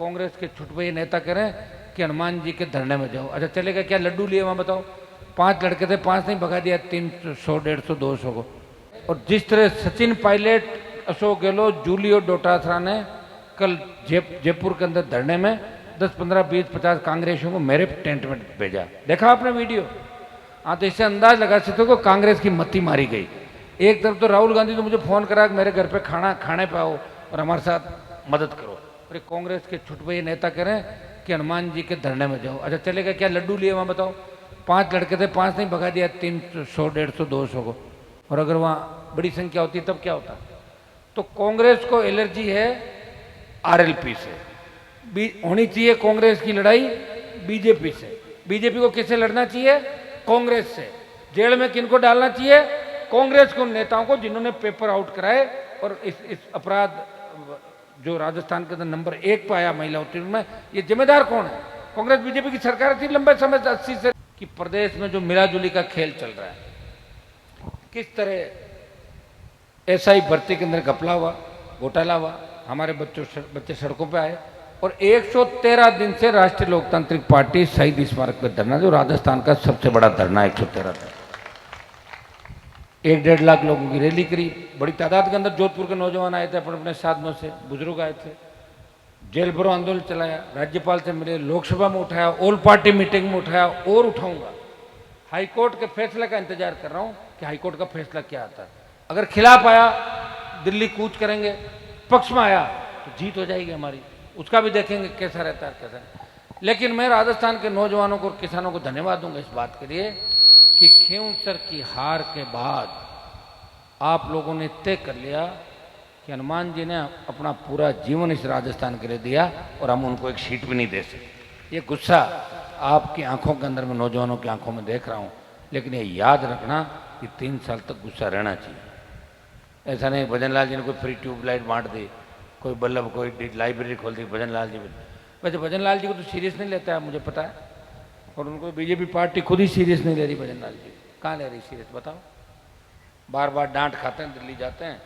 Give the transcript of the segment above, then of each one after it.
कांग्रेस के छुटभई नेता कह रहे हैं कि हनुमान जी के धरने में जाओ। अच्छा चलेगा क्या? लड्डू लिए वहां बताओ? 5 लड़के थे, 5 नहीं भगा दिया, 300 150 200 को। और जिस तरह सचिन पायलट, अशोक गहलोत, जूलियो डोटासरा ने कल जयपुर के अंदर धरने में 10 15 20 50 कांग्रेसियों को मेरे टेंट में भेजा, देखा आपने वीडियो? हाँ, तो इससे अंदाज लगा सकते हो कि कांग्रेस की मत्ती मारी गई। एक तरफ तो राहुल गांधी तो मुझे फोन करा कि मेरे घर पे खाने पे आओ और हमारे साथ मदद करो। अरे कांग्रेस के छुटभई नेता कह रहे हैं कि हनुमान जी के धरने में जाओ। अच्छा चलेगा क्या? लड्डू लिए वहां बताओ? 5 लड़के थे, 5 नहीं भगा दिया, 300 150 200 को। और अगर वहां बड़ी संख्या होती तब क्या होता? तो कांग्रेस को एलर्जी है आरएलपी से, होनी चाहिए कांग्रेस की लड़ाई बीजेपी से। बीजेपी को किससे लड़ना चाहिए? कांग्रेस से। जेल में किनको डालना चाहिए? कांग्रेस के उन नेताओं को जिन्होंने पेपर आउट कराए और इस अपराध जो राजस्थान के अंदर नंबर 1 पे आया महिला उत्पीड़न में, ये जिम्मेदार कौन है? कांग्रेस बीजेपी की सरकार थी लंबे समय से, 80 से। कि प्रदेश में जो मिलाजुली का खेल चल रहा है, किस तरह एसआई भर्ती के अंदर घपला हुआ, घोटाला हुआ, हमारे बच्चे सड़कों पे आए। और 113 दिन से राष्ट्रीय लोकतांत्रिक पार्टी शहीद स्मारक पे धरना, जो राजस्थान का सबसे बड़ा धरना, 113 दिन, 1-1.5 लाख लोगों की रैली करी, बड़ी तादाद के अंदर जोधपुर के नौजवान आए थे अपने अपने साधनों से, बुजुर्ग आए थे, जेल भरो आंदोलन चलाया, राज्यपाल से मिले, लोकसभा में उठाया, ऑल पार्टी मीटिंग में उठाया और उठाऊंगा। हाईकोर्ट के फैसले का इंतजार कर रहा हूं कि हाईकोर्ट का फैसला क्या आता है। अगर खिलाफ आया दिल्ली कूच करेंगे, पक्ष में आया तो जीत हो जाएगी हमारी, उसका भी देखेंगे कैसा रहता है कैसा नहीं। लेकिन मैं राजस्थान के नौजवानों को और किसानों को धन्यवाद दूंगा इस बात के लिए कि खींवसर की हार के बाद आप लोगों ने तय कर लिया कि हनुमान जी ने अपना पूरा जीवन इस राजस्थान के लिए दिया और हम उनको एक सीट भी नहीं दे सकते। ये गुस्सा आपकी आंखों के अंदर, मैं नौजवानों की आंखों में देख रहा हूँ, लेकिन ये याद रखना कि 3 साल तक गुस्सा रहना चाहिए। ऐसा नहीं भजनलाल जी ने कोई फ्री ट्यूबलाइट बांट दी, कोई बल्लभ, कोई लाइब्रेरी खोल दी भजनलाल जी। वैसे भजनलाल जी को तो सीरियस नहीं लेता है मुझे पता है, और उनको बीजेपी पार्टी खुद ही सीरियस नहीं ले रही। भजनलाल जी कहाँ ले रही सीरियस बताओ? बार बार डांट खाते हैं, दिल्ली जाते हैं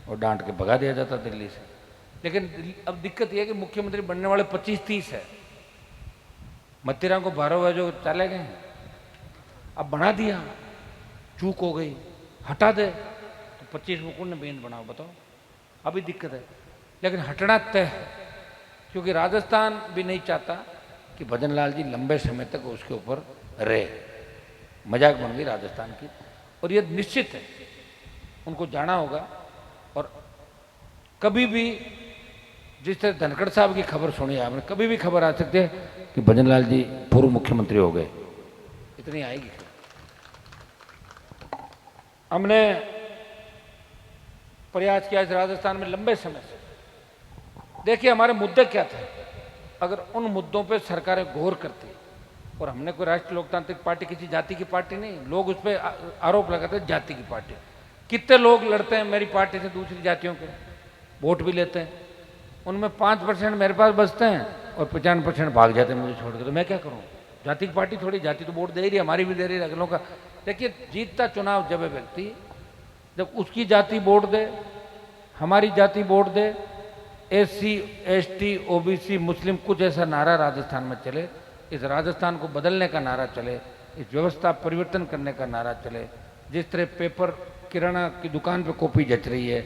और डांट के भगा दिया जाता दिल्ली से। लेकिन अब दिक्कत यह है कि मुख्यमंत्री बनने वाले 25-30 है, मत्तीराम को 12 जो चले गए हैं, अब बना दिया, चूक हो गई, हटा दे तो 25 मुकुट ने बेंद बनाओ, बताओ? अभी दिक्कत है, लेकिन हटना तय है, क्योंकि राजस्थान भी नहीं चाहता कि भजनलाल जी लंबे समय तक उसके ऊपर रहे। मजाक बन गई राजस्थान की, और ये निश्चित है उनको जाना होगा। और कभी भी जिस तरह धनखड़ साहब की खबर सुनी है आपने, कभी भी खबर आ सकती है कि भजनलाल जी पूर्व मुख्यमंत्री हो गए, इतनी आएगी। हमने प्रयास किया इस राजस्थान में लंबे समय से। देखिए हमारे मुद्दे क्या थे, अगर उन मुद्दों पे सरकारें गौर करती, और हमने कोई राष्ट्रीय लोकतांत्रिक पार्टी किसी जाति की पार्टी नहीं, लोग उस पर आरोप लगाते हैं जाति की पार्टी। कितने लोग लड़ते हैं मेरी पार्टी से दूसरी जातियों के, वोट भी लेते हैं, उनमें 5% मेरे पास बचते हैं और 95% भाग जाते हैं मुझे छोड़ के। तो मैं क्या करूं? जाति की पार्टी थोड़ी, जाति तो वोट दे रही है, हमारी भी दे रही है, अगलों का। देखिए जीतता चुनाव जब है व्यक्ति, जब उसकी जाति वोट दे, हमारी जाति वोट दे, SC ST OBC मुस्लिम, कुछ ऐसा नारा राजस्थान में चले, इस राजस्थान को बदलने का नारा चले, इस व्यवस्था परिवर्तन करने का नारा चले। जिस तरह पेपर किराना की दुकान पे कॉपी जच रही है,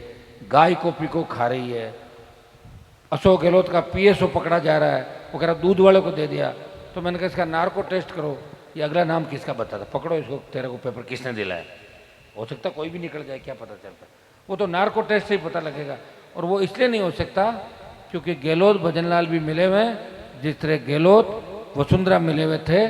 गाय कॉपी को खा रही है, अशोक गहलोत का PSO पकड़ा जा रहा है, वो कह रहा दूध वाले को दे दिया, तो मैंने कहा इसका नार्को टेस्ट करो, ये अगला नाम किसका बता था, पकड़ो इसको, तेरे को पेपर किसने दिलाया। हो सकता कोई भी निकल जाए, क्या पता चलता, वो तो नार्को टेस्ट से ही पता लगेगा। और वो इसलिए नहीं हो सकता क्योंकि गहलोत भजनलाल भी मिले हुए हैं, जिस तरह गहलोत वसुंधरा मिले हुए थे।